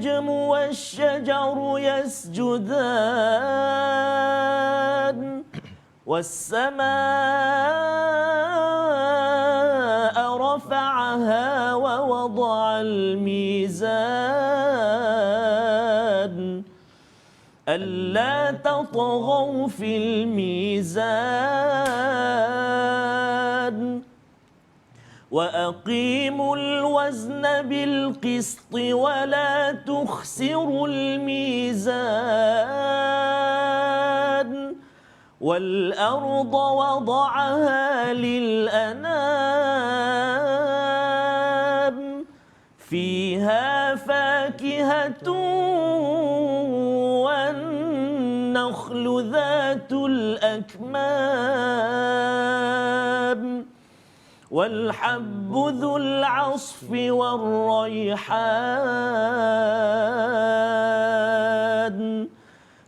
والنجم والشجر يسجدان والسماء رفعها ووضع الميزان ألا تطغوا في الميزان وأقيموا الوزن بالقسط ولا تخسروا الميزان والأرض وضعها للأنام فيها فاكهة والنخل ذات الأكمام والحب ذو العصف والريحان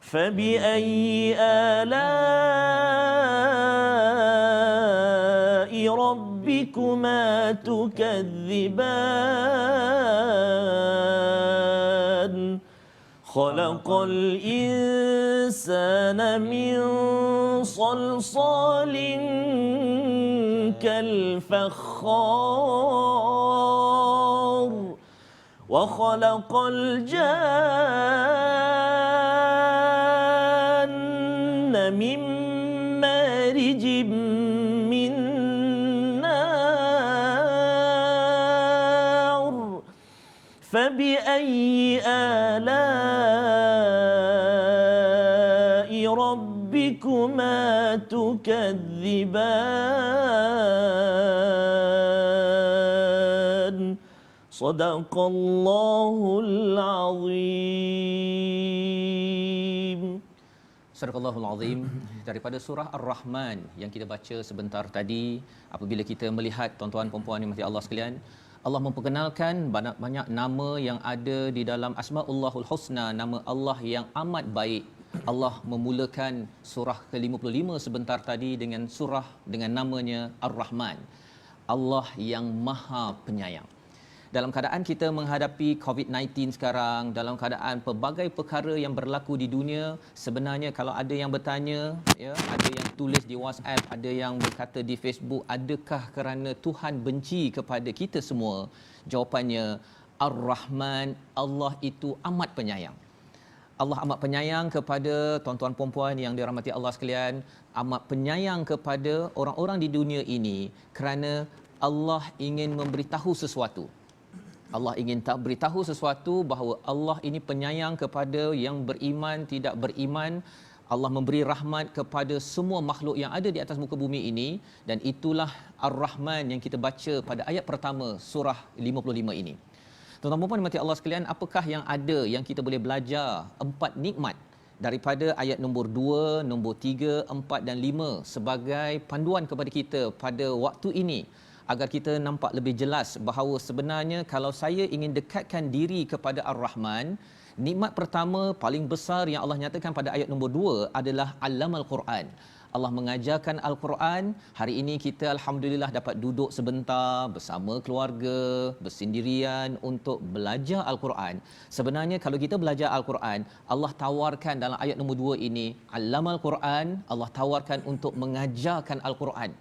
فبأي آلاء ربكما تكذبان خلق الإنسان من صلصال كالفخار وخلق الجان من مارج من نار فبأي آلاء ربكما تكذبان صدق الله العظيم. Sadaqallahul Azim. Daripada surah Ar-Rahman yang kita baca sebentar tadi, apabila kita melihat tuan-tuan dan puan-puan yang dirahmati Allah sekalian, Allah memperkenalkan banyak nama yang ada di dalam Asmaullahul Husna, nama Allah yang amat baik. Allah memulakan surah ke-55 sebentar tadi dengan surah dengan namanya Ar-Rahman. Allah yang Maha Penyayang. Dalam keadaan kita menghadapi COVID-19 sekarang, dalam keadaan pelbagai perkara yang berlaku di dunia, sebenarnya kalau ada yang bertanya, ya, ada yang tulis di WhatsApp, ada yang berkata di Facebook, adakah kerana Tuhan benci kepada kita semua? Jawapannya, Ar-Rahman, Allah itu amat penyayang. Allah amat penyayang kepada tuan-tuan puan-puan yang dirahmati Allah sekalian, amat penyayang kepada orang-orang di dunia ini kerana Allah ingin memberitahu sesuatu. Allah ingin beritahu sesuatu bahawa Allah ini penyayang kepada yang beriman, tidak beriman. Allah memberi rahmat kepada semua makhluk yang ada di atas muka bumi ini, dan itulah Ar-Rahman yang kita baca pada ayat pertama surah 55 ini. Tuan-tuan dan puan-puan Allah sekalian, apakah yang ada yang kita boleh belajar 4 nikmat daripada ayat nombor 2, nombor 3, 4 dan 5 sebagai panduan kepada kita pada waktu ini, agar kita nampak lebih jelas bahawa sebenarnya kalau saya ingin dekatkan diri kepada Ar-Rahman, nikmat pertama paling besar yang Allah nyatakan pada ayat nombor 2 adalah Allamal Quran. Allah mengajarkan Al-Quran. Hari ini kita alhamdulillah dapat duduk sebentar bersama keluarga, bersendirian untuk belajar Al-Quran. Sebenarnya kalau kita belajar Al-Quran, Allah tawarkan dalam ayat nombor 2 ini, Allamal Quran, Allah tawarkan untuk mengajarkan Al-Quran.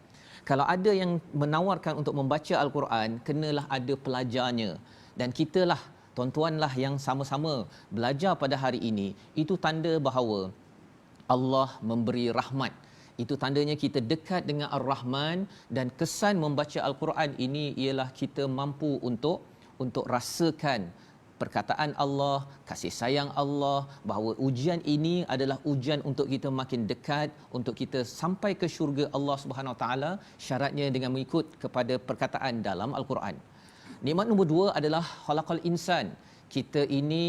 Kalau ada yang menawarkan untuk membaca Al-Quran, kenalah ada pelajarnya. Dan kitalah, tuan-tuanlah yang sama-sama belajar pada hari ini. Itu tanda bahawa Allah memberi rahmat. Itu tandanya kita dekat dengan Ar-Rahman, dan kesan membaca Al-Quran ini ialah kita mampu untuk rasakan perkataan Allah, kasih sayang Allah, bahawa ujian ini adalah ujian untuk kita makin dekat, untuk kita sampai ke syurga Allah Subhanahu Wa Taala, syaratnya dengan mengikut kepada perkataan dalam Al-Quran. Nikmat nombor 2 adalah khalaqal insan. Kita ini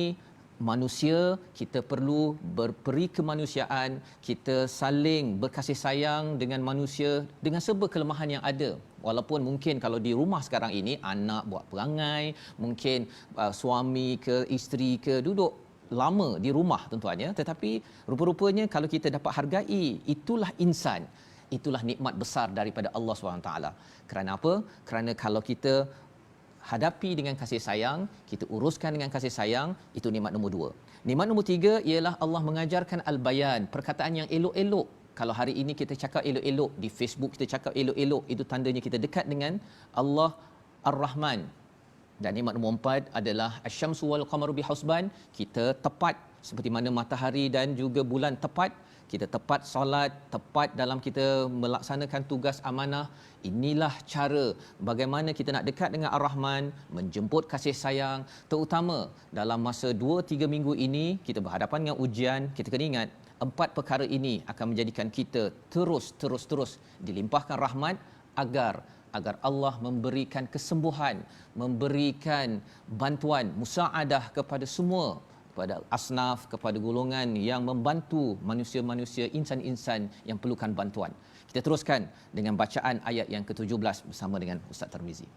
manusia, kita perlu berperi kemanusiaan, kita saling berkasih sayang dengan manusia dengan serba kelemahan yang ada. Walaupun mungkin kalau di rumah sekarang ini anak buat perangai, mungkin suami ke isteri ke duduk lama di rumah tuan-tuan ya, tetapi rupa-rupanya kalau kita dapat hargai, itulah insan. Itulah nikmat besar daripada Allah SWT. Kerana apa? Kerana kalau kita hadapi dengan kasih sayang, kita uruskan dengan kasih sayang, itu nikmat nombor 2. Nikmat nombor 3 ialah Allah mengajarkan al-bayan, perkataan yang elok-elok. Kalau hari ini kita cakap elok-elok di Facebook, kita cakap elok-elok, itu tandanya kita dekat dengan Allah Ar-Rahman. Dan nikmat nombor 4 adalah asy-syamsu wal qamaru bihusban, kita tepat seperti mana matahari dan juga bulan tepat, kita tepat solat, tepat dalam kita melaksanakan tugas amanah. Inilah cara bagaimana kita nak dekat dengan Ar-Rahman, menjemput kasih sayang, terutama dalam masa 2-3 minggu ini kita berhadapan dengan ujian. Kita kena ingat 4 perkara ini akan menjadikan kita terus dilimpahkan rahmat agar Allah memberikan kesembuhan, memberikan bantuan, musaadah kepada semua, kepada asnaf, kepada golongan yang membantu manusia-manusia, insan-insan yang perlukan bantuan. Kita teruskan dengan bacaan ayat yang ke-17 bersama dengan Ustaz Tarmizi.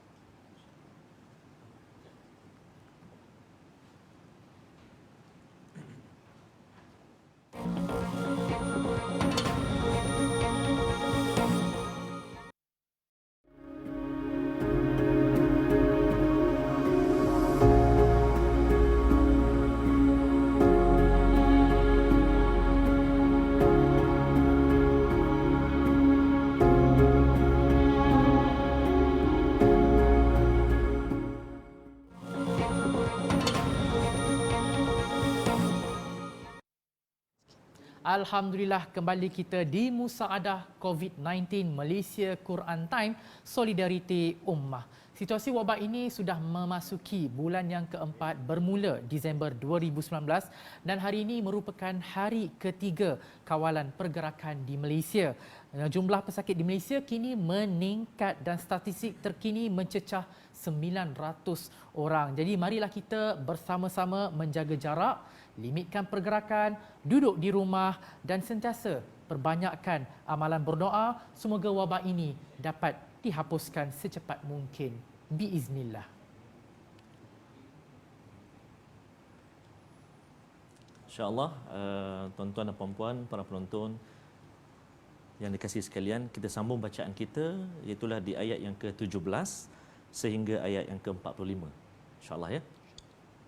Alhamdulillah, kembali kita di Musaadah COVID-19 Malaysia Quran Time Solidariti Ummah. Situasi wabak ini sudah memasuki bulan yang keempat bermula Disember 2019 dan hari ini merupakan hari ketiga kawalan pergerakan di Malaysia. Jumlah pesakit di Malaysia kini meningkat dan statistik terkini mencecah 900 orang. Jadi marilah kita bersama-sama menjaga jarak, limitkan pergerakan, duduk di rumah dan sentiasa perbanyakkan amalan berdoa semoga wabak ini dapat dihapuskan secepat mungkin biiznillah. InsyaAllah, tuan-tuan dan puan-puan, para penonton yang dikasihi sekalian, kita sambung bacaan kita, iaitulah di ayat yang ke-17 sehingga ayat yang ke-45. InsyaAllah ya.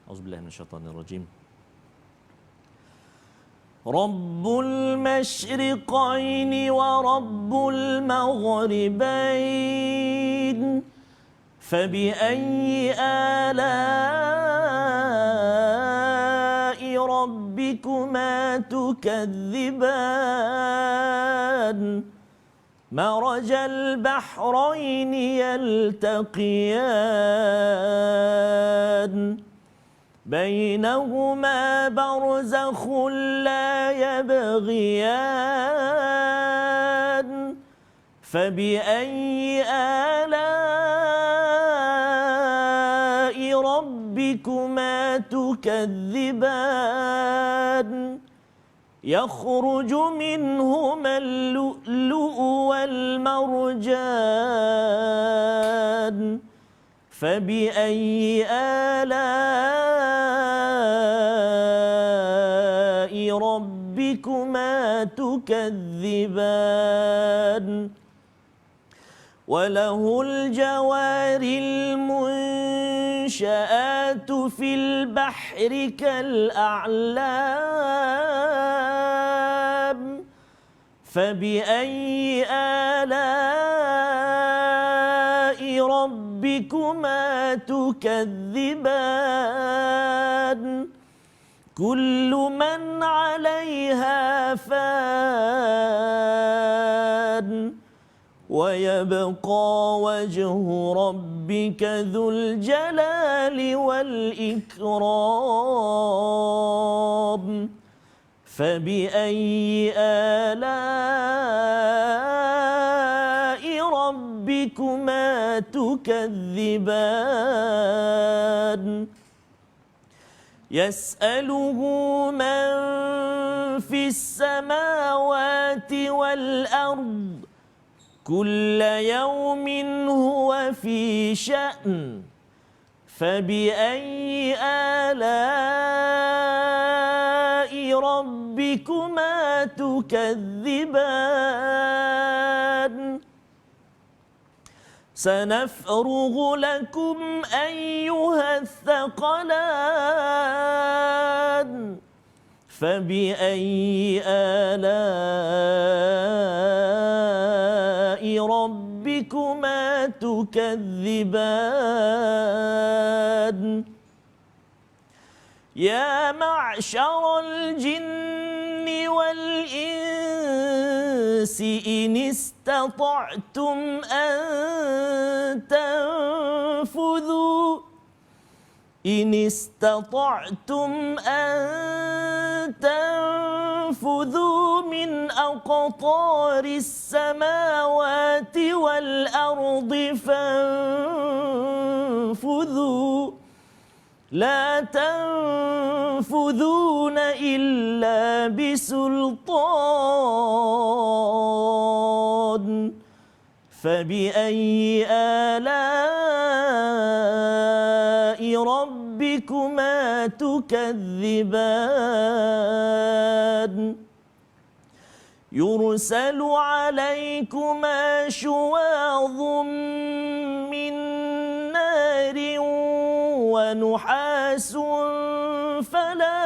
Auzubillahi minasyaitonirrajim. Rabbul masyriqaini wa rabbul maghribain fabi'ayyi ala'i rabbikuma tukadziban marajal bahraini yaltaqiyan بينهما برزخ لا يبغيان فبأي آلاء ربكما تكذبان يخرج منهما اللؤلؤ والمرجان فبأي آلاء ربكما تكذبان وله الجوار المنشآت في البحر كالأعلام فبأي آلاء ربكما تكذبان كل من عليها فان ويبقى وجه ربك ذو الجلال والإكرام فبأي آلاء ربكما تكذبان يسأله من في السماوات والأرض كل يوم هو في شأن فبأي آلاء ربكما تكذبان سنفرغ لكم أيها الثقلان فبأي آلاء ربكما تكذبان يا معشر الجن والإنس إن استطعتم أن تنفذوا من أقطار السماوات والأرض فانفذوا لا تنفذون إلا بسلطان فبأي آلاء ربكما تكذبان يرسل عليكما شواظ من نار ونحاس فلا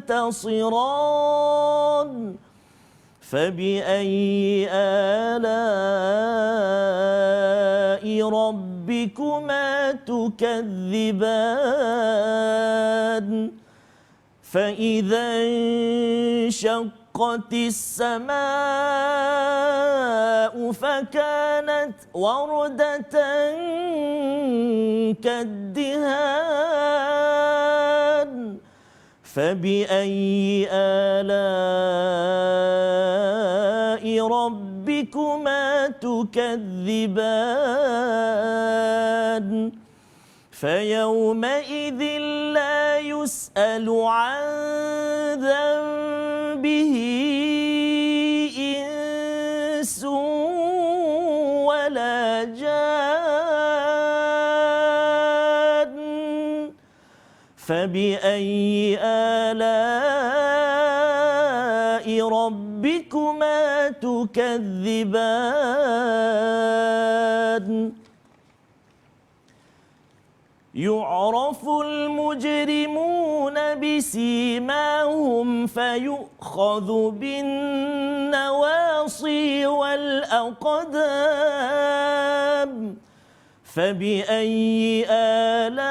تنتصران فبأي آلاء ربكما تكذبان فإذا انشقت السماء فكانت وردة كالدهان فبأي آلاء ربكما تكذبان فيومئذ لا يسأل عن ذنبه إنس ولا جان فبأي آلاء ربكما تكذبان يعرف المجرمون بسيماهم فيؤخذ بالنواصي والأقدام فبأي آلاء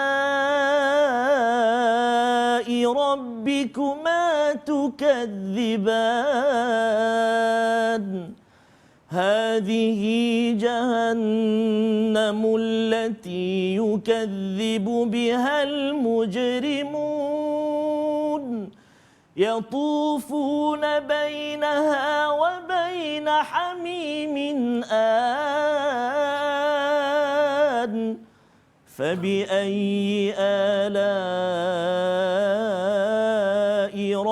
ربكما تكذبان هذه جهنم التي يكذب بها المجرمون يطوفون بينها وبين حميم آن فبأي آلاء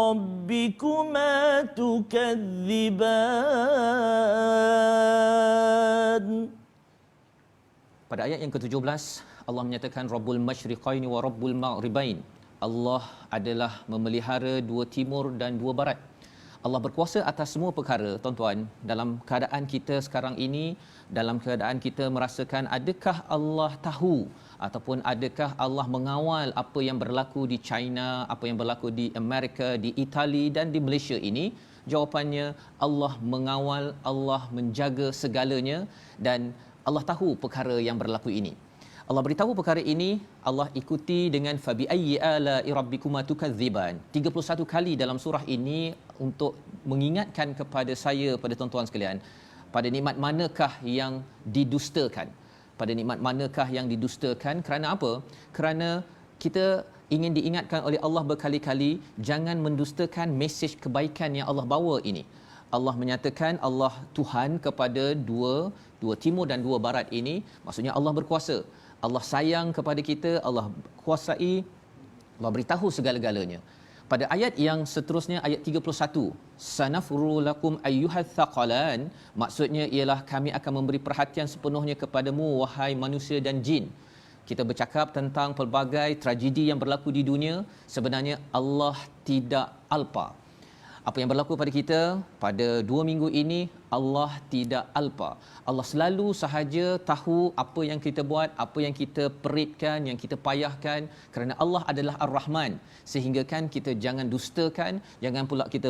ربكما تكذبان. Pada ayat yang ke-17 Allah menyatakan Rabbul Masyriqaini wa Rabbul Maghribain. Allah adalah memelihara dua timur dan dua barat. Allah berkuasa atas semua perkara, tuan-tuan. Dalam keadaan kita sekarang ini, dalam keadaan kita merasakan adakah Allah tahu ataupun adakah Allah mengawal apa yang berlaku di China, apa yang berlaku di Amerika, di Itali dan di Malaysia ini? Jawapannya, Allah mengawal, Allah menjaga segalanya dan Allah tahu perkara yang berlaku ini. Allah beritahu perkara ini, Allah ikuti dengan fabi ayyi ala'i rabbikuma tukadziban. 31 kali dalam surah ini untuk mengingatkan kepada saya, pada tuan-tuan sekalian, pada nikmat manakah yang didustakan? Pada nikmat manakah yang didustakan? Kerana apa? Kerana kita ingin diingatkan oleh Allah berkali-kali, jangan mendustakan mesej kebaikan yang Allah bawa ini. Allah menyatakan Allah Tuhan kepada dua timur dan dua barat ini, maksudnya Allah berkuasa. Allah sayang kepada kita, Allah kuasai, Allah beritahu segala-galanya. Pada ayat yang seterusnya, ayat 31, sanafru lakum ayyuhath thaqalan, maksudnya ialah kami akan memberi perhatian sepenuhnya kepadamu wahai manusia dan jin. Kita bercakap tentang pelbagai tragedi yang berlaku di dunia, sebenarnya Allah tidak alpa. Apa yang berlaku pada kita, pada 2 minggu ini Allah tidak alpa. Allah selalu sahaja tahu apa yang kita buat, apa yang kita peritkan, yang kita payahkan, kerana Allah adalah Ar-Rahman. Sehingga kan kita jangan dustakan, jangan pula kita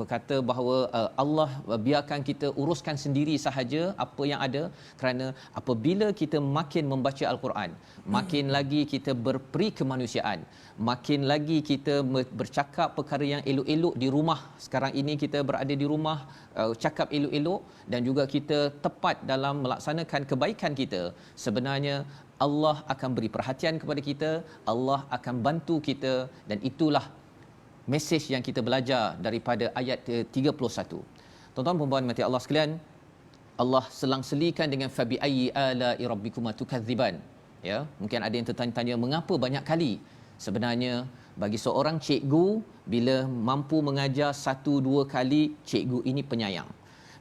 berkata bahawa Allah biarkan kita uruskan sendiri sahaja apa yang ada, kerana apabila kita makin membaca Al-Quran, makin lagi kita berperi kemanusiaan, makin lagi kita bercakap perkara yang elok-elok di rumah. Sekarang ini kita berada di rumah, cakap elok-elok, dan juga kita tepat dalam melaksanakan kebaikan kita. Sebenarnya Allah akan beri perhatian kepada kita, Allah akan bantu kita, dan itulah mesej yang kita belajar daripada ayat 31. Tuan-tuan dan puan-puan mati Allah sekalian, Allah selang-selikan dengan fabi ayyi ala'i rabbikuma tukadziban. Ya, mungkin ada yang tertanya-tanya mengapa banyak kali. Sebenarnya bagi seorang cikgu, bila mampu mengajar 1-2 kali, cikgu ini penyayang.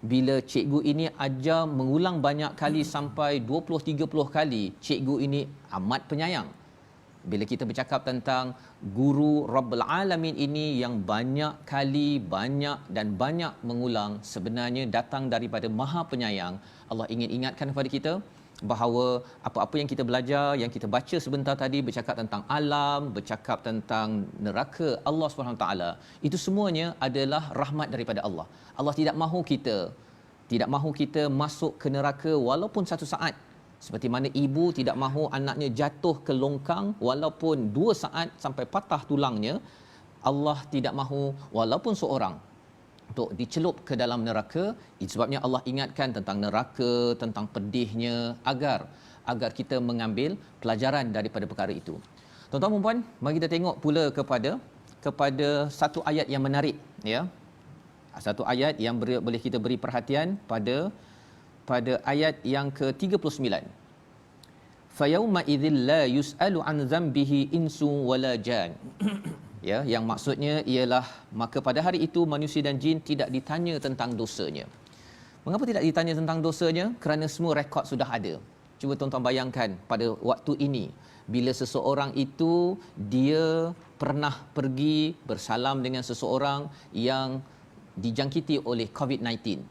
Bila cikgu ini ajar mengulang banyak kali sampai 20-30 kali, cikgu ini amat penyayang. Bila kita bercakap tentang guru Rabbul Alamin ini yang banyak kali, banyak mengulang, sebenarnya datang daripada Maha Penyayang. Allah ingin ingatkan kepada kita bahawa apa-apa yang kita belajar, yang kita baca sebentar tadi, bercakap tentang alam, bercakap tentang neraka Allah SWT, itu semuanya adalah rahmat daripada Allah. Allah tidak mahu kita masuk ke neraka walaupun satu saat. Seperti mana ibu tidak mahu anaknya jatuh ke longkang walaupun 2 saat sampai patah tulangnya, Allah tidak mahu walaupun seorang untuk dicelup ke dalam neraka. Itu sebabnya Allah ingatkan tentang neraka, tentang pedihnya, agar kita mengambil pelajaran daripada perkara itu. Tuan-tuan dan puan, mari kita tengok pula kepada satu ayat yang menarik, ya. Satu ayat yang boleh kita beri perhatian pada ayat yang ke-39. Fa yauma idzil la yus'alu an dzambihi insu wala jan. Ya, yang maksudnya ialah maka pada hari itu manusia dan jin tidak ditanya tentang dosanya. Mengapa tidak ditanya tentang dosanya? Kerana semua rekod sudah ada. Cuba tuan-tuan bayangkan pada waktu ini, bila seseorang itu dia pernah pergi bersalam dengan seseorang yang dijangkiti oleh COVID-19.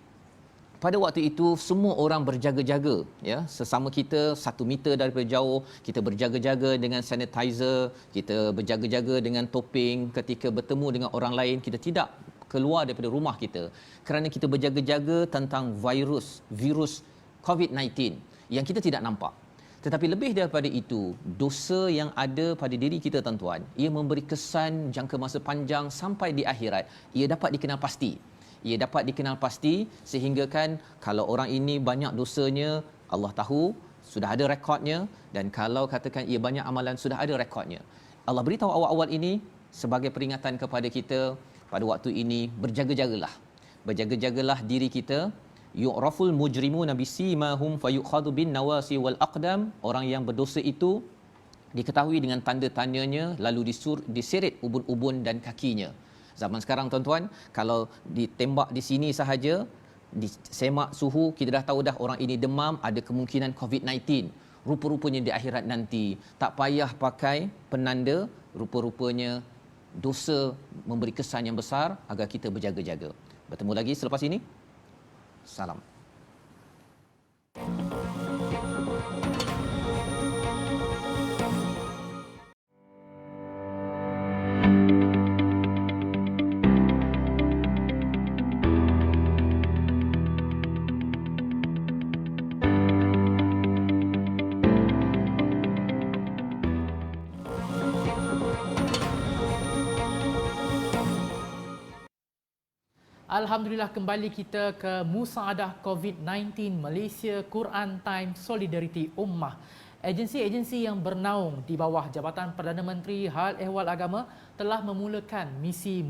Pada waktu itu semua orang berjaga-jaga, ya, sesama kita 1 meter daripada jauh, kita berjaga-jaga dengan sanitizer, kita berjaga-jaga dengan topeng. Ketika bertemu dengan orang lain, kita tidak keluar daripada rumah kita kerana kita berjaga-jaga tentang virus COVID-19 yang kita tidak nampak. Tetapi lebih daripada itu, dosa yang ada pada diri kita, tuan-tuan, ia memberi kesan jangka masa panjang sampai di akhirat. Ia dapat dikenal pasti. Sehingga kan kalau orang ini banyak dosanya, Allah tahu, sudah ada rekodnya. Dan kalau katakan ia banyak amalan, sudah ada rekodnya. Allah beritahu awal-awal ini sebagai peringatan kepada kita, pada waktu ini berjaga-jagalah diri kita. Yu'raful mujrimuna bisimahum fayukhadhu bin nawasi wal aqdam. Orang yang berdosa itu diketahui dengan tanda-tandanya, lalu diseret ubun-ubun dan kakinya. Zaman sekarang, tuan-tuan, kalau ditembak di sini sahaja, disemak suhu, kita dah tahu dah orang ini demam, ada kemungkinan COVID-19. Rupa-rupanya di akhirat nanti tak payah pakai penanda, rupa-rupanya dosa memberi kesan yang besar agar kita berjaga-jaga. Bertemu lagi selepas ini. Salam. Alhamdulillah, kembali kita ke Musaadah COVID-19 Malaysia Quran Time Solidariti Ummah. Agensi-agensi yang bernaung di bawah Jabatan Perdana Menteri Hal Ehwal Agama telah memulakan misi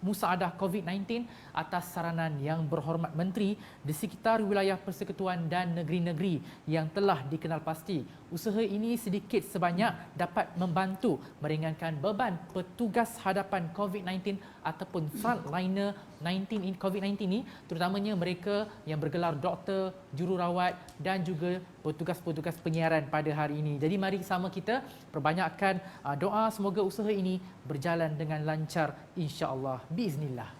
Musaadah COVID-19 atas saranan Yang Berhormat Menteri di sekitar wilayah persekutuan dan negeri-negeri yang telah dikenal pasti. Usaha ini sedikit sebanyak dapat membantu meringankan beban petugas hadapan COVID-19 ataupun frontliner COVID-19 ini, terutamanya mereka yang bergelar doktor, jururawat dan juga petugas-petugas penyiaran pada hari ini. Jadi mari sama kita perbanyakkan doa semoga usaha ini berjalan dengan lancar, insya-Allah, biiznillah.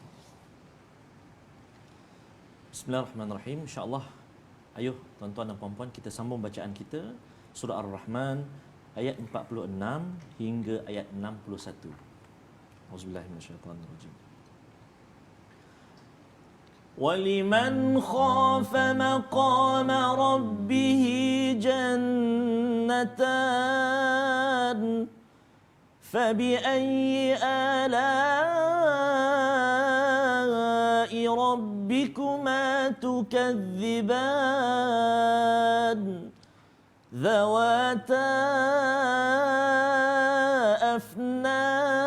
Bismillahirrahmanirrahim. InsyaAllah, ayuh tuan-tuan dan puan-puan, kita sambung bacaan kita surah Ar-Rahman ayat 46 hingga ayat 61. Auzubillahi minasyaitanirrajim. وَلِمَنْ خَافَ مَقَامَ رَبِّهِ جَنَّتَانِ فَبِأَيِّ آلَاءِ رَبِّكُمَا تُكَذِّبَانِ ذَوَاتَا أَفْنَانٍ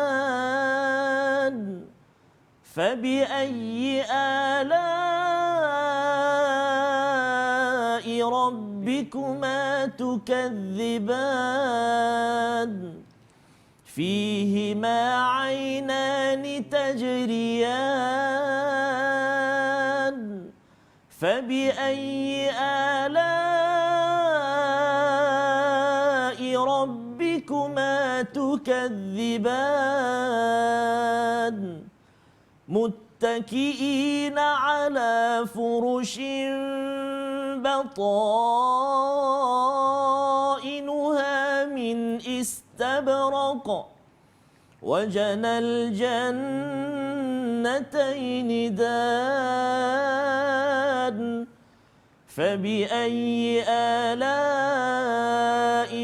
فَبِأَيِّ آلَاءِ رَبِّكُمَا تُكَذِّبَانِ فِيهِمَا عَيْنَانِ تَجْرِيَانِ فَبِأَيِّ آلَاءِ رَبِّكُمَا تُكَذِّبَانِ متكئين على فرش بطائنها من استبرق وجنى الجنتين دان فبأي آلاء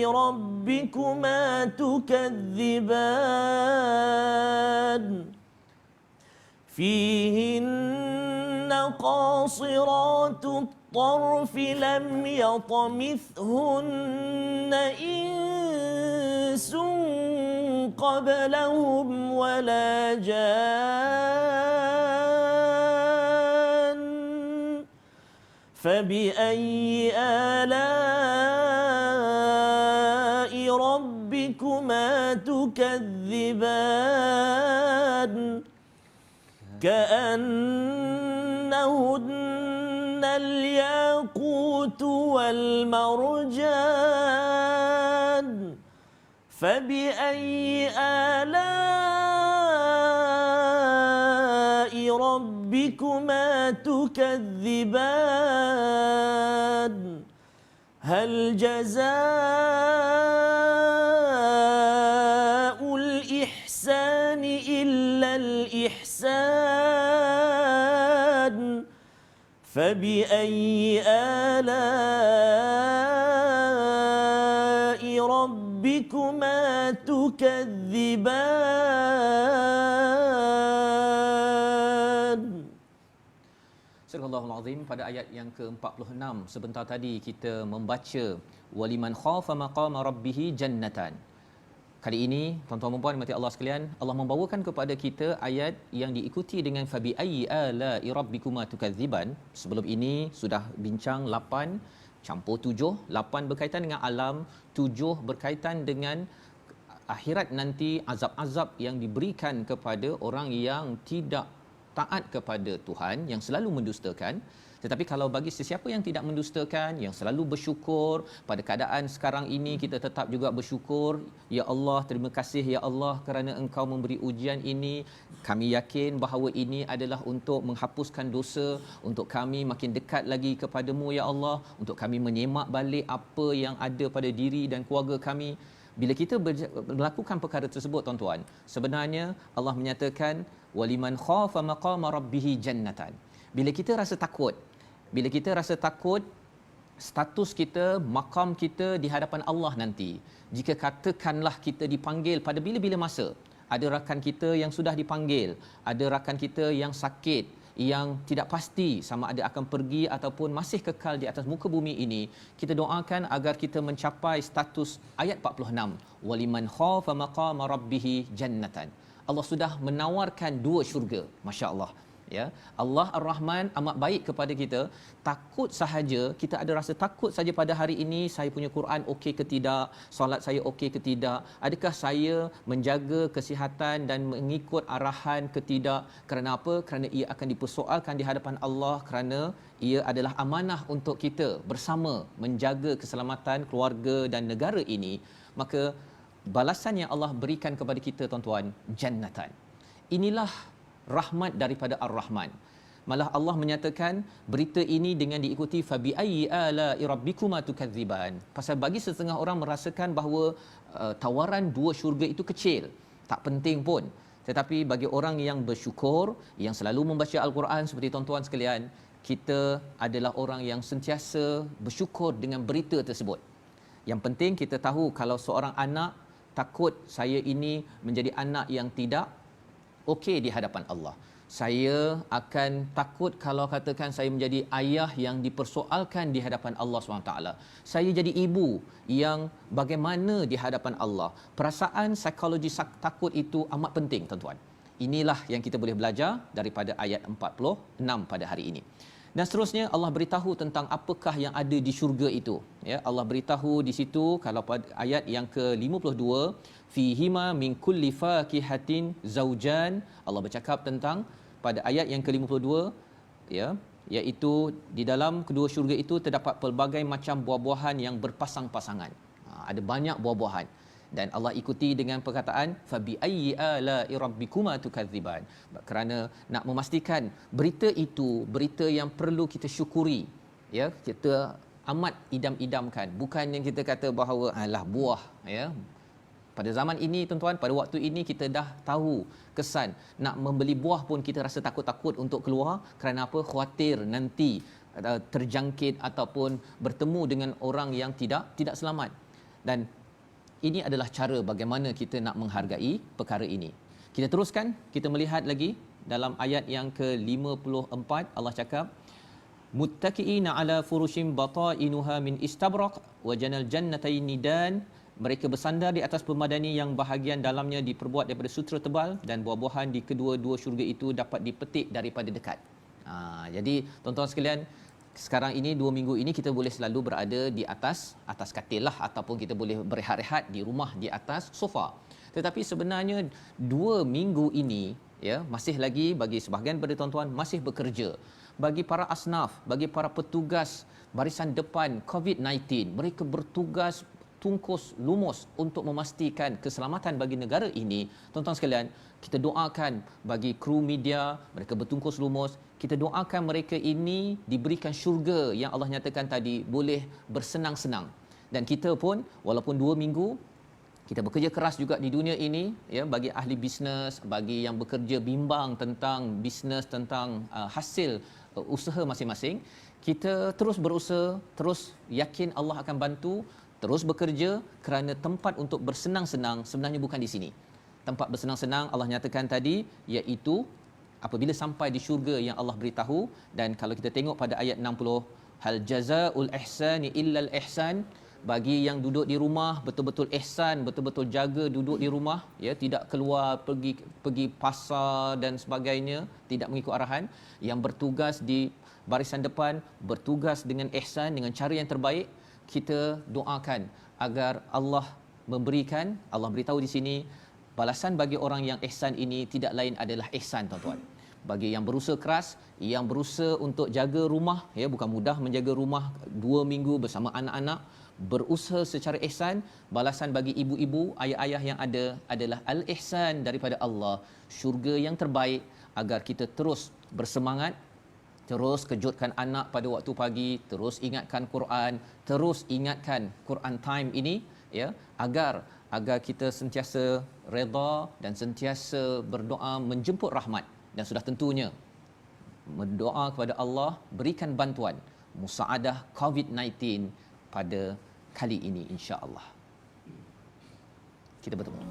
ربكما تكذبان فيهن قاصرات الطرف لم يطمثهن إنس قبلهم ولا جان فبأي آلاء ربكما تكذبان كأنهن الياقوت والمرجان فبأي آلاء ربكما تكذبان هل جزاء الإحسان إلا الإحسان فبأي آلاء ربكما تكذبان. Surah Al-Azim pada ayat yang ke-46 sebentar tadi kita membaca waliman khafa maqama rabbih jannatan. Kali ini tuan-tuan dan puan mati Allah sekalian, Allah membawakan kepada kita ayat yang diikuti dengan fabi ayyi ala'i rabbikuma tukadziban. Sebelum ini sudah bincang 8 campur 7, 8 berkaitan dengan alam, 7 berkaitan dengan akhirat nanti, azab-azab yang diberikan kepada orang yang tidak taat kepada Tuhan, yang selalu mendustakan. Tetapi kalau bagi sesiapa yang tidak mendustakan, yang selalu bersyukur, pada keadaan sekarang ini kita tetap juga bersyukur, ya Allah, terima kasih ya Allah kerana Engkau memberi ujian ini. Kami yakin bahawa ini adalah untuk menghapuskan dosa, untuk kami makin dekat lagi kepadamu ya Allah, untuk kami menyemak balik apa yang ada pada diri dan keluarga kami. Bila kita melakukan perkara tersebut tuan-tuan, sebenarnya Allah menyatakan waliman khafa maqama rabbih jannatan. Bila kita rasa takut, status kita, makam kita di hadapan Allah nanti, jika katakanlah kita dipanggil pada bila-bila masa, ada rakan kita yang sudah dipanggil, ada rakan kita yang sakit, yang tidak pasti sama ada akan pergi ataupun masih kekal di atas muka bumi ini, kita doakan agar kita mencapai status ayat 46, waliman khafa maqama rabbih jannatan. Allah sudah menawarkan 2 syurga. Masya-Allah. Ya, Allah Ar-Rahman amat baik kepada kita. Takut sahaja, kita ada rasa takut saja pada hari ini, saya punya Quran okey ke tidak, solat saya okey ke tidak, adakah saya menjaga kesihatan dan mengikut arahan ke tidak. Kerana apa? Kerana ia akan dipersoalkan di hadapan Allah, kerana ia adalah amanah untuk kita bersama menjaga keselamatan keluarga dan negara ini. Maka balasan yang Allah berikan kepada kita tuan-tuan, jannatan. Inilah rahmat daripada Ar-Rahman. malah Allah menyatakan berita ini dengan diikuti fabi ayyi ala'i rabbikuma tukadziban. Pasal bagi setengah orang merasakan bahawa tawaran dua syurga itu kecil, tak penting pun. Tetapi bagi orang yang bersyukur, yang selalu membaca Al-Quran seperti tuan-tuan sekalian, kita adalah orang yang sentiasa bersyukur dengan berita tersebut. Yang penting kita tahu kalau seorang anak takut saya ini menjadi anak yang tidak okey di hadapan Allah. Saya akan takut kalau katakan saya menjadi ayah yang dipersoalkan di hadapan Allah SWT. Saya jadi ibu yang bagaimana di hadapan Allah. Perasaan psikologi takut itu amat penting, tuan-tuan. Inilah yang kita boleh belajar daripada ayat 46 pada hari ini. Dan seterusnya Allah beritahu tentang apakah yang ada di syurga itu. Ya, Allah beritahu di situ kalau pada ayat yang ke-52, fihima min kulli fakihatin zaujan. Allah bercakap tentang pada ayat yang ke-52, ya, iaitu di dalam kedua syurga itu terdapat pelbagai macam buah-buahan yang berpasang-pasangan. Ada banyak buah-buahan. Dan Allah ikuti dengan perkataan fabi ayyi ala'i rabbikuma tukadziban, kerana nak memastikan berita itu berita yang perlu kita syukuri, ya, kita amat idam-idamkan, bukan yang kita kata bahawa alah buah, ya. Pada zaman ini tuan-tuan, pada waktu ini kita dah tahu kesan nak membeli buah pun kita rasa takut-takut untuk keluar, kerana apa? Khawatir nanti terjangkit ataupun bertemu dengan orang yang tidak selamat. Dan ini adalah cara bagaimana kita nak menghargai perkara ini. Kita teruskan, kita melihat lagi dalam ayat yang ke-54, Allah cakap muttaqiina ala furushim batainuha min istabraq wa janal jannatayn dan mereka bersandar di atas permadani yang bahagian dalamnya diperbuat daripada sutera tebal dan buah-buahan di kedua-dua syurga itu dapat dipetik daripada dekat. Jadi tuan-tuan sekalian, sekarang ini 2 minggu ini kita boleh selalu berada di atas katil lah, ataupun kita boleh berehat-rehat di rumah di atas sofa. Tetapi sebenarnya 2 minggu ini, ya, masih lagi bagi sebahagian daripada tuan-tuan masih bekerja. Bagi para asnaf, bagi para petugas barisan depan COVID-19, mereka bertugas tungkus lumus untuk memastikan keselamatan bagi negara ini. Tuan-tuan sekalian, kita doakan bagi kru media, mereka bertungkus lumus. Kita doakan mereka ini diberikan syurga yang Allah nyatakan tadi, boleh bersenang-senang. Dan kita pun walaupun 2 minggu kita bekerja keras juga di dunia ini, ya, bagi ahli bisnes, bagi yang bekerja bimbang tentang bisnes, tentang hasil usaha masing-masing, kita terus berusaha, terus yakin Allah akan bantu, terus bekerja, kerana tempat untuk bersenang-senang sebenarnya bukan di sini. Tempat bersenang-senang Allah nyatakan tadi iaitu apabila sampai di syurga yang Allah beritahu. Dan kalau kita tengok pada ayat 60, hal jazaul ihsani illal ihsan, bagi yang duduk di rumah betul-betul ihsan, betul-betul jaga duduk di rumah, ya, tidak keluar pergi pasar dan sebagainya, tidak mengikut arahan, yang bertugas di barisan depan bertugas dengan ihsan, dengan cara yang terbaik. Kita doakan agar Allah memberikan, Allah beritahu di sini, balasan bagi orang yang ihsan ini tidak lain adalah ihsan, tuan-tuan. Bagi yang berusaha keras, yang berusaha untuk jaga rumah, ya, bukan mudah menjaga rumah 2 minggu bersama anak-anak, berusaha secara ihsan, balasan bagi ibu-ibu, ayah-ayah yang ada adalah al-ihsan daripada Allah, syurga yang terbaik, agar kita terus bersemangat, terus kejutkan anak pada waktu pagi, terus ingatkan Quran, terus ingatkan Quran time ini, ya, agar kita sentiasa redha dan sentiasa berdoa menjemput rahmat, dan sudah tentunya berdoa kepada Allah berikan bantuan musaadah COVID-19 pada kali ini, insya-Allah. Kita bertemu.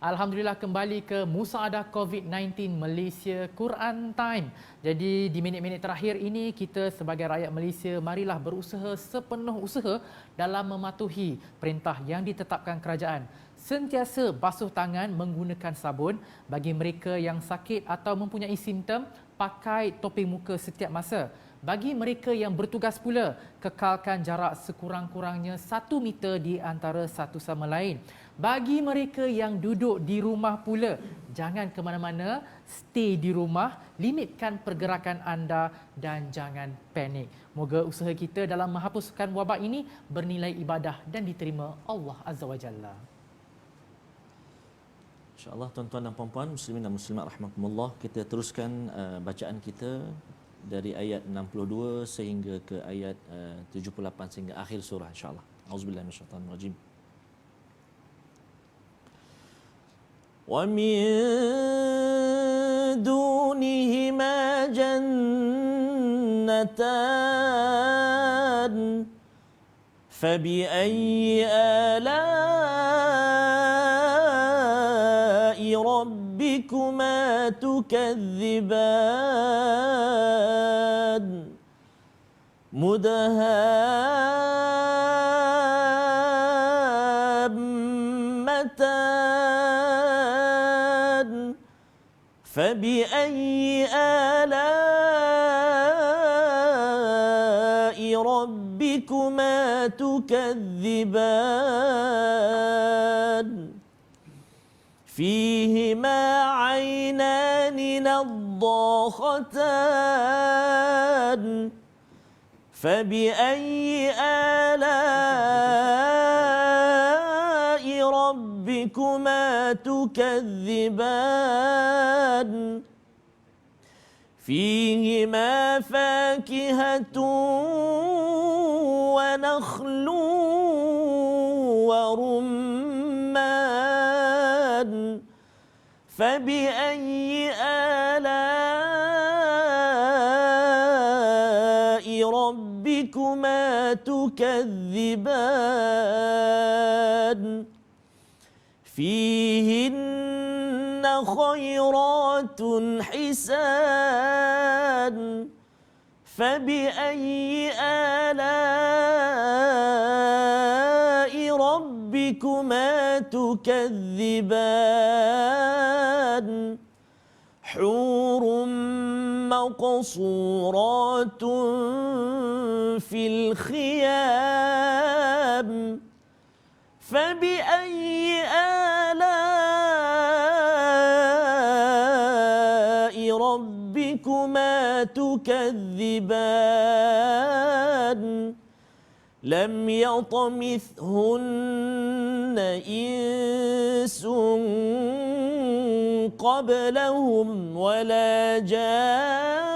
Alhamdulillah, kembali ke Musaadah COVID-19 Malaysia Quran Time. Jadi di minit-minit terakhir ini, kita sebagai rakyat Malaysia marilah berusaha sepenuh usaha dalam mematuhi perintah yang ditetapkan kerajaan. Sentiasa basuh tangan menggunakan sabun. Bagi mereka yang sakit atau mempunyai simptom, pakai topi muka setiap masa. Bagi mereka yang bertugas pula, kekalkan jarak sekurang-kurangnya 1 meter di antara satu sama lain. Bagi mereka yang duduk di rumah pula, jangan ke mana-mana, stay di rumah, limitkan pergerakan anda dan jangan panik. Moga usaha kita dalam menghapuskan wabak ini bernilai ibadah dan diterima Allah Azza wa Jalla. InsyaAllah tuan-tuan dan puan-puan, muslimin dan muslimat rahmatullah, kita teruskan bacaan kita dari ayat 62 sehingga ke ayat 78 sehingga akhir surah insya-Allah. Auzubillahi minasyaitanir rajim. Wa min dunihima jannatan fabi ayyi ala'i rabbikuma tukazziban مدهامتان فبأي آلاء ربكما تكذبان فيهما عينان نضاختان فبأي آلاء ربكما تكذبان فيهما فاكهة ونخل ورمان فبأي آلاء ربكما تكذبان فيهن خيرات حسان فبأي آلاء ربكما تكذبان حور مقصورات في الخيام فبأي آلاء ربكما تكذبان لم يطمثهن إنس قبلهم ولا جان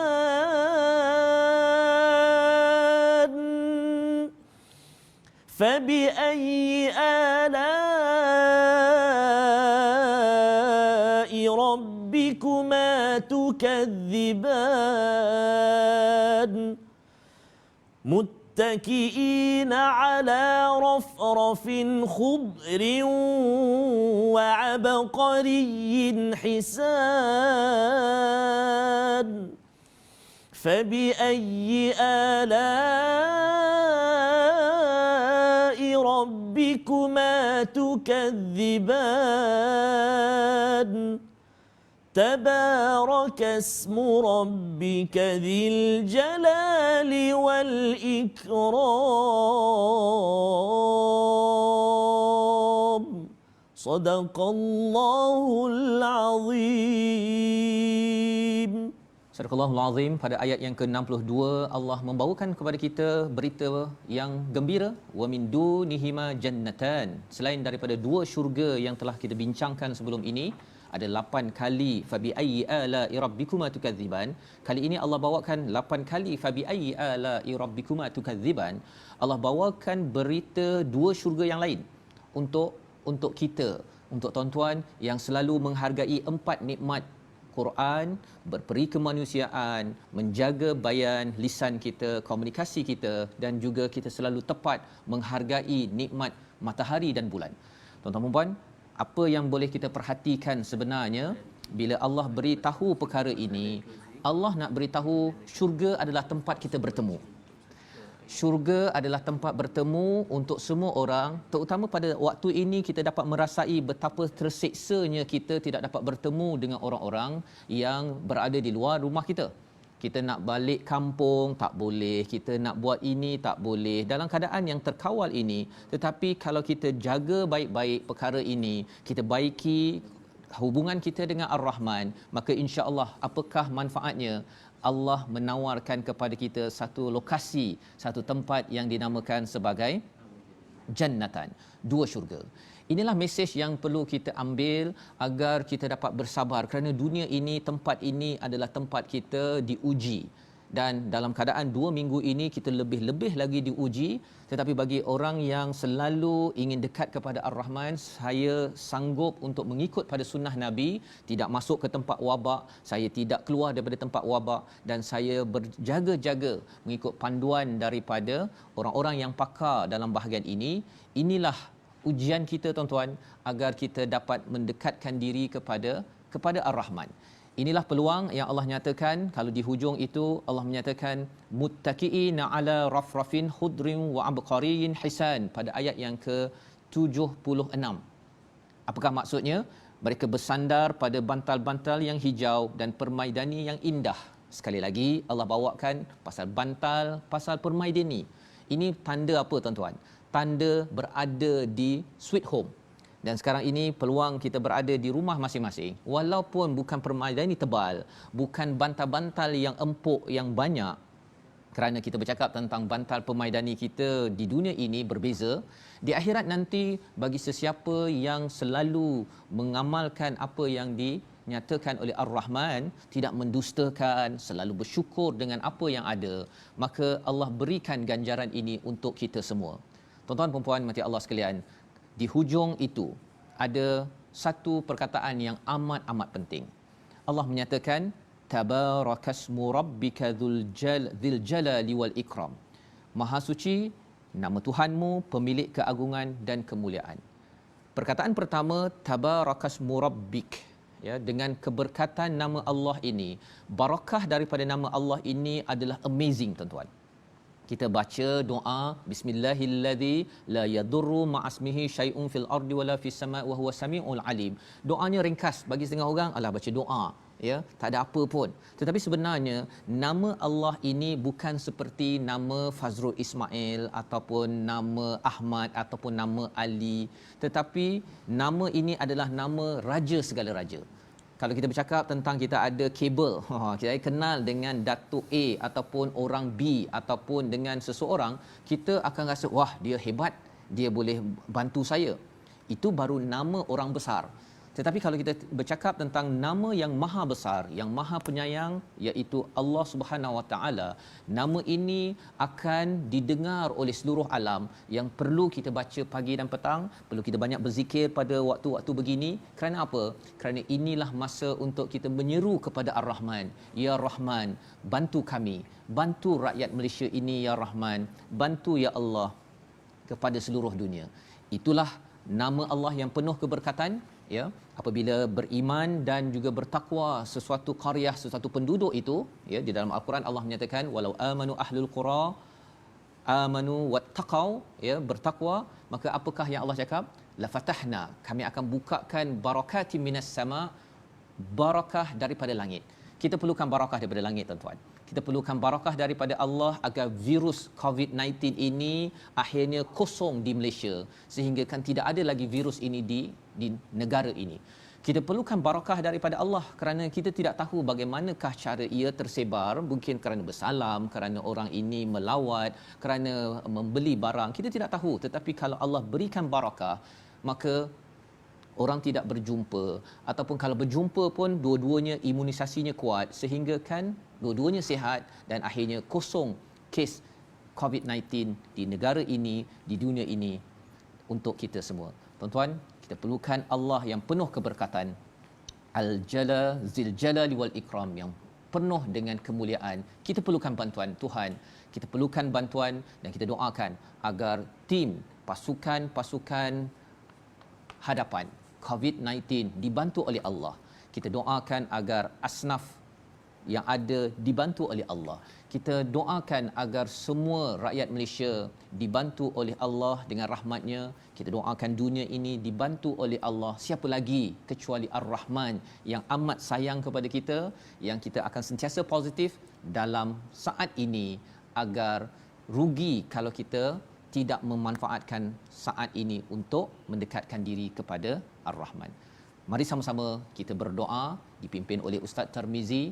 فبأي آلاء ربكما تكذبان متكئين على رفرف خضر وعبقري حسان فبأي آلاء ربكما تكذبان تبارك اسم ربك ذي الجلال والإكرام صدق الله العظيم. Sadaqallahul Azim. Pada ayat yang ke-62 Allah membawakan kepada kita berita yang gembira, wa min dunihima jannatan. Selain daripada dua syurga yang telah kita bincangkan sebelum ini, ada 8 kali fabi ayyi ala'i rabbikuma tukadziban. Kali ini Allah bawakan 8 kali fabi ayyi ala'i rabbikuma tukadziban. Allah bawakan berita dua syurga yang lain untuk kita, untuk tuan-tuan yang selalu menghargai 4 nikmat Quran, berperi kemanusiaan, menjaga bayan lisan kita, komunikasi kita, dan juga kita selalu tepat menghargai nikmat matahari dan bulan. Tuan-tuan dan puan, apa yang boleh kita perhatikan sebenarnya bila Allah beritahu perkara ini? Allah nak beritahu syurga adalah tempat kita bertemu. Syurga adalah tempat bertemu untuk semua orang, terutama pada waktu ini kita dapat merasai betapa terseksanya kita tidak dapat bertemu dengan orang-orang yang berada di luar rumah kita. Kita nak balik kampung tak boleh, kita nak buat ini tak boleh dalam keadaan yang terkawal ini. Tetapi kalau kita jaga baik-baik perkara ini, kita baiki hubungan kita dengan Ar-Rahman, maka insya-Allah apakah manfaatnya? Allah menawarkan kepada kita satu lokasi, satu tempat yang dinamakan sebagai jannatan, dua syurga. Inilah mesej yang perlu kita ambil agar kita dapat bersabar, kerana dunia ini, tempat ini adalah tempat kita diuji. Dan dalam keadaan 2 minggu ini kita lebih-lebih lagi diuji. Tetapi bagi orang yang selalu ingin dekat kepada Ar-Rahman, saya sanggup untuk mengikut pada sunnah Nabi, tidak masuk ke tempat wabak, saya tidak keluar daripada tempat wabak, dan saya berjaga-jaga mengikut panduan daripada orang-orang yang pakar dalam bahagian ini. Inilah ujian kita, tuan-tuan, agar kita dapat mendekatkan diri kepada Ar-Rahman. Inilah peluang yang Allah nyatakan. Kalau di hujung itu Allah menyatakan muttaqiina ala rafrafin khudrin wa abqariyin hisan pada ayat yang ke-76. Apakah maksudnya? Mereka bersandar pada bantal-bantal yang hijau dan permaidani yang indah. Sekali lagi Allah bawakan pasal bantal, pasal permaidani. Ini tanda apa, tuan-tuan? Tanda berada di sweet home. Dan sekarang ini peluang kita berada di rumah masing-masing, walaupun bukan permaidani tebal, bukan bantal-bantal yang empuk yang banyak, kerana kita bercakap tentang bantal permaidani kita di dunia ini berbeza. Di akhirat nanti, bagi sesiapa yang selalu mengamalkan apa yang dinyatakan oleh Ar-Rahman, tidak mendustakan, selalu bersyukur dengan apa yang ada, maka Allah berikan ganjaran ini untuk kita semua. Tuan-tuan dan puan mati Allah sekalian, di hujung itu ada satu perkataan yang amat penting. Allah menyatakan tabarakasmu rabbika dzil jalali wal ikram. Maha suci nama Tuhanmu, pemilik keagungan dan kemuliaan. Perkataan pertama, tabarakasmu rabbik, ya, dengan keberkatan nama Allah ini. Barakah daripada nama Allah ini adalah amazing, tuan-tuan. Kita baca doa bismillahillazi la yadurru ma'asmihi syai'un fil ardi wala fis sama'i wa huwa samiul alim. Doanya ringkas bagi setengah orang, alah baca doa, ya, tak ada apa pun. Tetapi sebenarnya nama Allah ini bukan seperti nama Fazrul Ismail ataupun nama Ahmad ataupun nama Ali, tetapi nama ini adalah nama raja segala raja. Kalau kita bercakap tentang kita ada kabel, kita kenal dengan Datuk A ataupun orang B ataupun dengan seseorang, kita akan rasa wah, dia hebat, dia boleh bantu saya. Itu baru nama orang besar. Tetapi kalau kita bercakap tentang nama yang maha besar, yang maha penyayang, iaitu Allah Subhanahu Wa Taala, nama ini akan didengar oleh seluruh alam. Yang perlu kita baca pagi dan petang, perlu kita banyak berzikir pada waktu-waktu begini. Kerana apa? Kerana inilah masa untuk kita menyeru kepada Ar-Rahman. Ya Rahman, bantu kami, bantu rakyat Malaysia ini ya Rahman, bantu ya Allah kepada seluruh dunia. Itulah nama Allah yang penuh keberkatan, ya. Apabila beriman dan juga bertakwa sesuatu qaryah, sesuatu penduduk itu, ya, di dalam Al-Quran Allah menyatakan walau amanu ahlul qura amanu wattaqau, ya, bertakwa, maka apakah yang Allah cakap? La fatahna, kami akan bukakan barakatim minas sama, barakah daripada langit. Kita perlukan barakah daripada langit, tuan-tuan. Kita perlukan barakah daripada Allah agar virus COVID-19 ini akhirnya kosong di Malaysia, sehingga kan tidak ada lagi virus ini di negara ini. Kita perlukan barakah daripada Allah kerana kita tidak tahu bagaimanakah cara ia tersebar, mungkin kerana bersalam, kerana orang ini melawat, kerana membeli barang, kita tidak tahu. Tetapi kalau Allah berikan barakah, maka orang tidak berjumpa, ataupun kalau berjumpa pun dua-duanya imunisasinya kuat, sehingga kan dua-duanya sihat dan akhirnya kosong kes COVID-19 di negara ini, di dunia ini untuk kita semua. Tuan-tuan, kita perlukan Allah yang penuh keberkatan, Al-Jala Zil Jalali wal Ikram, yang penuh dengan kemuliaan. Kita perlukan bantuan Tuhan, kita perlukan bantuan, dan kita doakan agar tim pasukan hadapan COVID-19 dibantu oleh Allah. Kita doakan agar asnaf yang ada dibantu oleh Allah. Kita doakan agar semua rakyat Malaysia dibantu oleh Allah dengan rahmat-Nya. Kita doakan dunia ini dibantu oleh Allah. Siapa lagi kecuali Ar-Rahman yang amat sayang kepada kita, yang kita akan sentiasa positif dalam saat ini, agar rugi kalau kita tidak memanfaatkan saat ini untuk mendekatkan diri kepada Ar-Rahman. Mari sama-sama kita berdoa dipimpin oleh Ustaz Tarmizi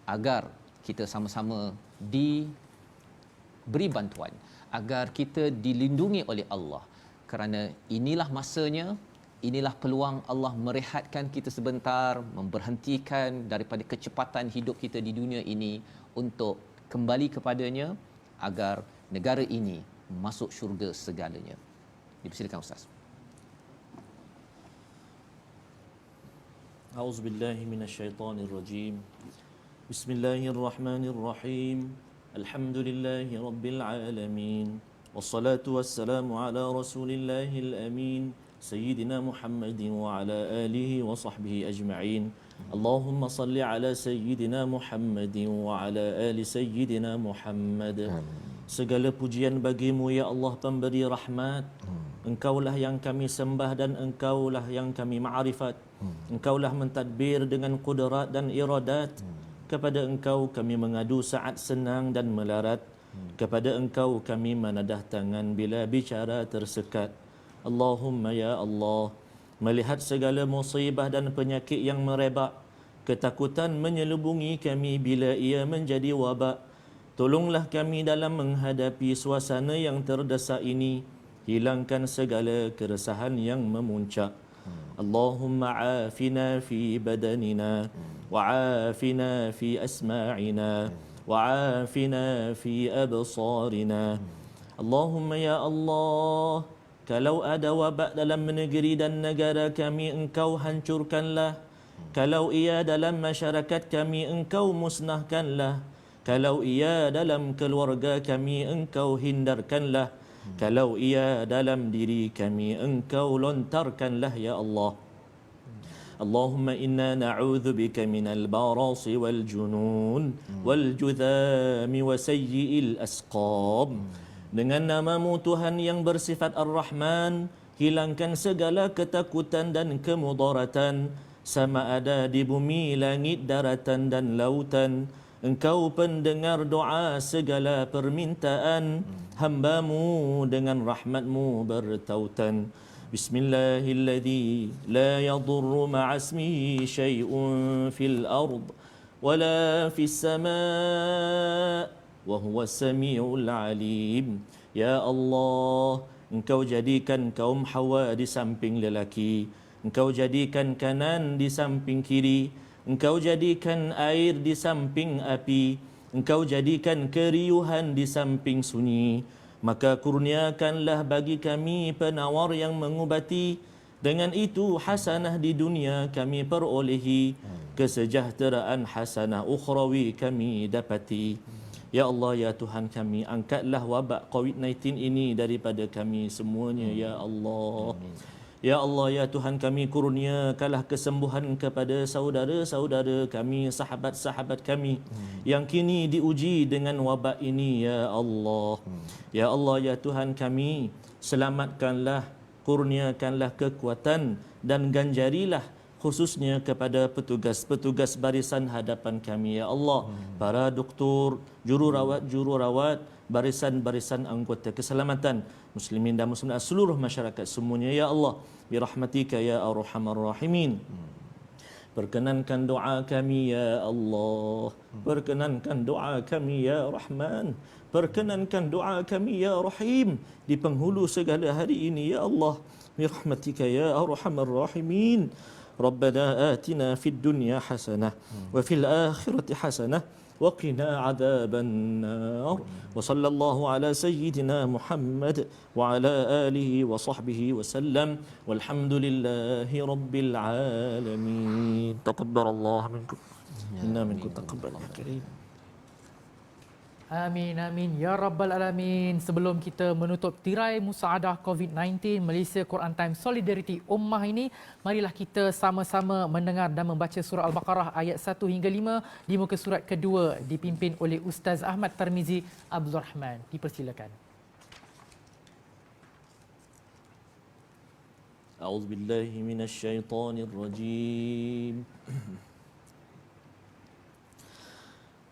agar kita sama-sama diberi bantuan, agar kita dilindungi oleh Allah, kerana inilah masanya, inilah peluang Allah merehatkan kita sebentar, memberhentikan daripada kecepatan hidup kita di dunia ini untuk kembali kepadanya, agar negara ini masuk syurga segalanya. Dipersilakan Ustaz. A'udzubillahi minasyaitonirrajim. Bismillahirrahmanirrahim. Alhamdulillahi rabbil alamin. Wassalatu wassalamu ala rasulillahil amin. Sayyidina Muhammadin wa ala alihi wa sahbihi ajma'in. Allahumma salli ala Sayyidina Muhammadin wa ala ali Sayyidina Muhammad. Segala pujian bagimu ya Allah pemberi rahmat. Engkaulah yang kami sembah dan Engkaulah yang kami ma'rifat. Engkaulah mentadbir dengan kudrat dan iradat. Kepada Engkau kami mengadu saat senang dan melarat. Kepada Engkau kami menadah tangan bila bicara tersekat. Allahumma ya Allah, melihat segala musibah dan penyakit yang merebak, ketakutan menyelubungi kami bila ia menjadi wabak. Tolonglah kami dalam menghadapi suasana yang terdesak ini. Hilangkan segala keresahan yang memuncak. Allahumma afina fi badanina, wa afina fi asma'ina, wa afina fi absarina. Allahumma ya Allah, kalau ada wabak dalam negeri dan negara kami, Engkau hancurkanlah. Kalau ia dalam masyarakat kami, Engkau musnahkanlah. Kalau ia dalam keluarga kami, Engkau hindarkanlah. Kalau ia dalam diri kami, Engkau lontarkanlah ya Allah. Allahumma inna na'udzu bika minal barasi wal junun wal judhami wa sayyi'il asqam. Dengan namamu Tuhan yang bersifat Ar-Rahman, hilangkan segala ketakutan dan kemudaratan, sama ada di bumi, langit, daratan dan lautan. Engkau pendengar doa segala permintaan hamba-Mu, dengan rahmat-Mu bertautan. Bismillahilladzi la yadurru ma'asmihi syai'un fil ard wala fis sama' wa huwa as-sami'ul 'alim. Ya Allah, Engkau jadikan kaum Hawa di samping lelaki, Engkau jadikan kanan di samping kiri, Engkau jadikan air di samping api, Engkau jadikan keriuhan di samping sunyi. Maka kurniakanlah bagi kami penawar yang mengubati. Dengan itu hasanah di dunia kami perolehi, kesejahteraan hasanah ukhrawi kami dapati. Ya Allah, ya Tuhan kami, angkatlah wabak COVID-19 ini daripada kami semuanya ya Allah. Ya Allah, ya Tuhan kami, kurniakanlah kesembuhan kepada saudara-saudara kami, sahabat-sahabat kami yang kini diuji dengan wabak ini ya Allah. Ya Allah, ya Tuhan kami, selamatkanlah, kurniakanlah kekuatan dan ganjarilah khususnya kepada petugas-petugas barisan hadapan kami ya Allah, para doktor, jururawat, barisan-barisan anggota keselamatan muslimin dan muslimat, seluruh masyarakat semuanya ya Allah, birahmatika ya arhamar rahimin. Perkenankan doa kami ya Allah, perkenankan doa kami ya Rahman, perkenankan doa kami ya Rahim di penghulu segala hari ini ya Allah, birahmatika ya arhamar rahimin. Rabbana atina fid dunya hasanah wa fil akhirati hasanah wa qina adzaban nar. Wa sallallahu ala sayyidina Muhammad wa ala alihi wa sahbihi wa sallam. Walhamdulillahi rabbil alamin. Taqabbalallahu minkum. Inna minkum taqabbal ya karim. Amin, amin. Ya Rabbal Alamin. Sebelum kita menutup tirai musaadah COVID-19 Malaysia Quran Time Solidarity Ummah ini, marilah kita sama-sama mendengar dan membaca surah Al-Baqarah ayat 1 hingga 5 di muka surat kedua dipimpin oleh Ustaz Ahmad Tarmizi Abdul Rahman. Dipersilakan. A'udzubillahi minasyaitonirrajim.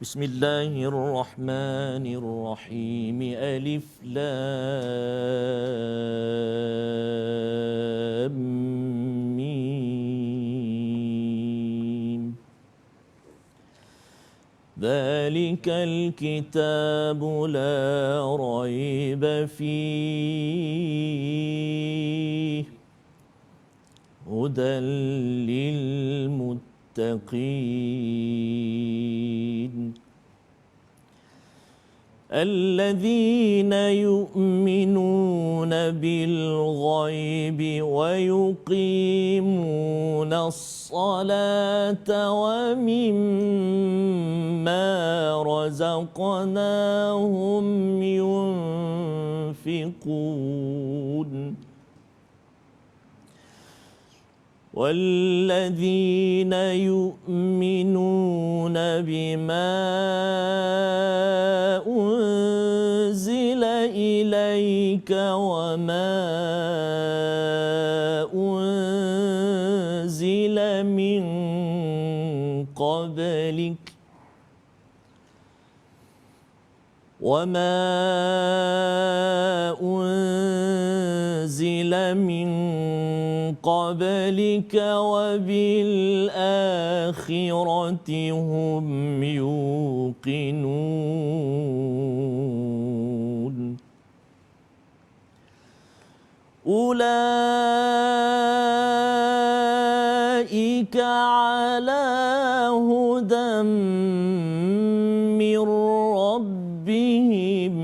Bismillahirrahmanirrahim. Alif Lam Mim. Dzalikal kitabu la raiba fihi hudan lil muttaqin الذين يؤمنون بالغيب ويقيمون الصلاة ومما رزقناهم ينفقون والذين يؤمنون بما أنزل إليك وما أنزل من قبلك وبالآخرة هم يوقنون أولئك على هدى من ربهم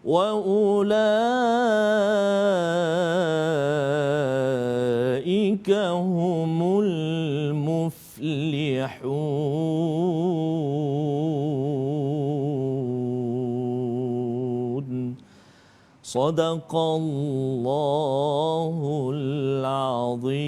وأولئك هم المفلحون صدق الله العظيم.